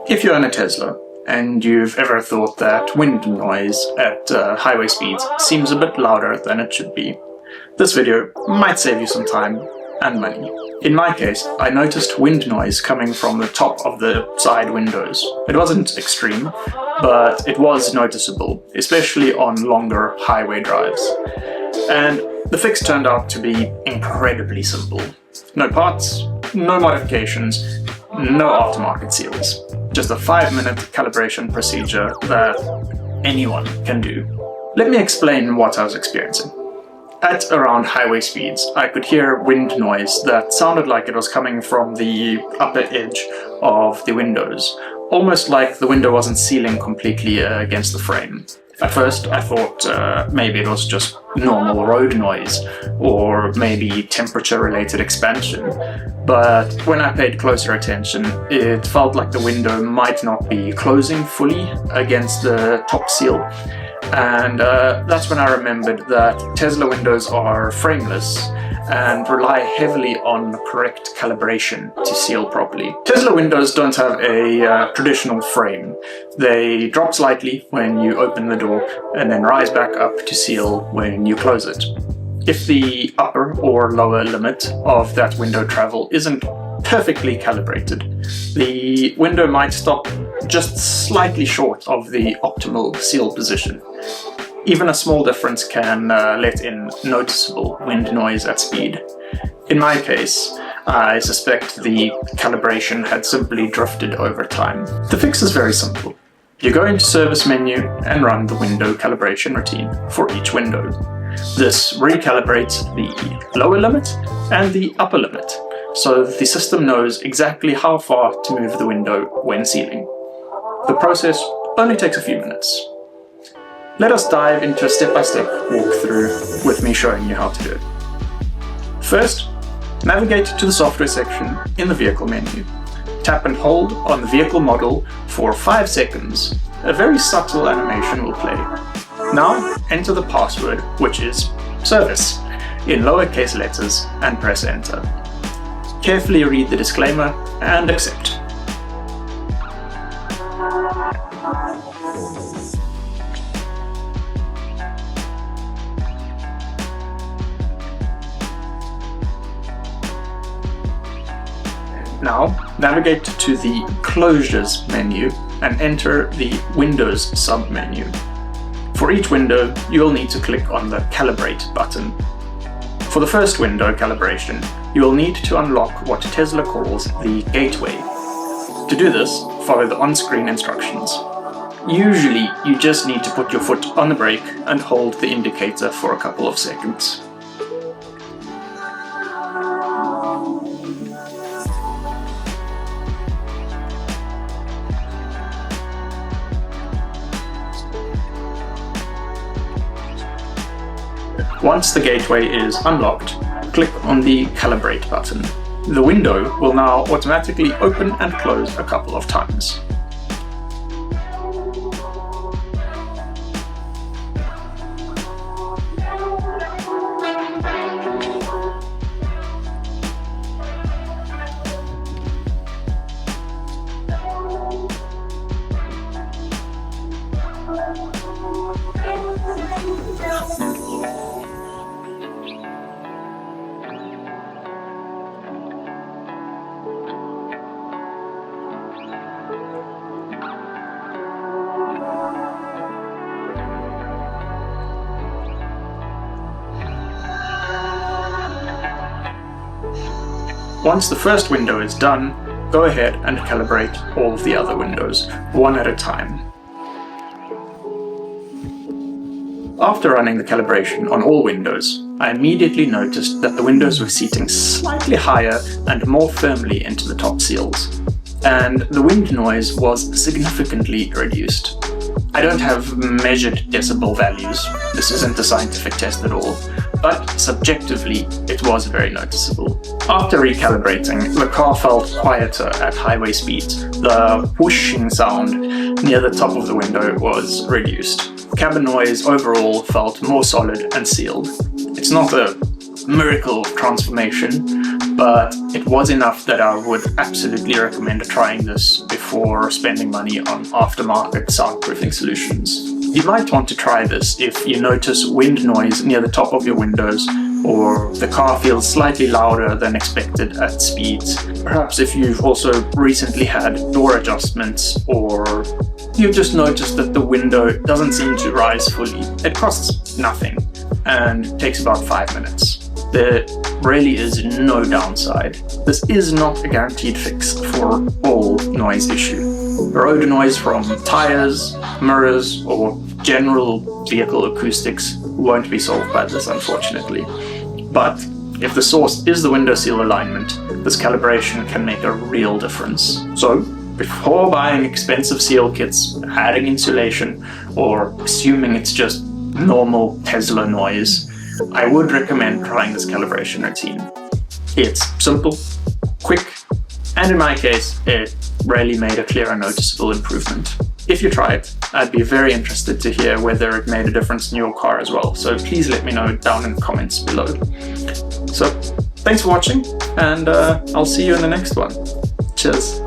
If you own a Tesla and you've ever thought that wind noise at highway speeds seems a bit louder than it should be, this video might save you some time and money. In my case, I noticed wind noise coming from the top of the side windows. It wasn't extreme, but it was noticeable, especially on longer highway drives. And the fix turned out to be incredibly simple. No parts, no modifications, no aftermarket seals. Just a 5-minute calibration procedure that anyone can do. Let me explain what I was experiencing. At around highway speeds, I could hear wind noise that sounded like it was coming from the upper edge of the windows, almost like the window wasn't sealing completely against the frame. At first, I thought maybe it was just normal road noise, or maybe temperature-related expansion. But when I paid closer attention, it felt like the window might not be closing fully against the top seal. And that's when I remembered that Tesla windows are frameless and rely heavily on correct calibration to seal properly. Tesla windows don't have a traditional frame. They drop slightly when you open the door and then rise back up to seal when you close it. If the upper or lower limit of that window travel isn't perfectly calibrated, the window might stop just slightly short of the optimal seal position. Even a small difference can let in noticeable wind noise at speed. In my case, I suspect the calibration had simply drifted over time. The fix is very simple. You go into Service menu and run the window calibration routine for each window. This recalibrates the lower limit and the upper limit, so the system knows exactly how far to move the window when sealing. The process only takes a few minutes. Let us dive into a step-by-step walkthrough with me showing you how to do it. First, navigate to the software section in the vehicle menu. Tap and hold on the vehicle model for 5 seconds. A very subtle animation will play. Now enter the password, which is service, in lowercase letters, and press enter. Carefully read the disclaimer and accept. Now, navigate to the Closures menu and enter the Windows sub-menu. For each window, you'll need to click on the Calibrate button. For the first window calibration, you will need to unlock what Tesla calls the gateway. To do this, follow the on-screen instructions. Usually, you just need to put your foot on the brake and hold the indicator for a couple of seconds. Once the gateway is unlocked, click on the Calibrate button. The window will now automatically open and close a couple of times. Once the first window is done, go ahead and calibrate all of the other windows, one at a time. After running the calibration on all windows, I immediately noticed that the windows were seating slightly higher and more firmly into the top seals, and the wind noise was significantly reduced. I don't have measured decibel values, this isn't a scientific test at all, but subjectively it was very noticeable. After recalibrating, the car felt quieter at highway speeds. The whooshing sound near the top of the window was reduced. Cabin noise overall felt more solid and sealed. It's not a miracle transformation, but it was enough that I would absolutely recommend trying this before spending money on aftermarket soundproofing solutions. You might want to try this if you notice wind noise near the top of your windows, or the car feels slightly louder than expected at speeds. Perhaps if you've also recently had door adjustments, or you've just noticed that the window doesn't seem to rise fully. It costs nothing and takes about 5 minutes. There really is no downside. This is not a guaranteed fix for all noise issue. Road noise from tires, mirrors, or general vehicle acoustics won't be solved by this, unfortunately. But if the source is the window seal alignment, this calibration can make a real difference. So, before buying expensive seal kits, adding insulation, or assuming it's just normal Tesla noise, I would recommend trying this calibration routine. It's simple, quick, and in my case, it really made a clear and noticeable improvement. If you try it, I'd be very interested to hear whether it made a difference in your car as well, so please let me know down in the comments below. So, thanks for watching, and I'll see you in the next one. Cheers.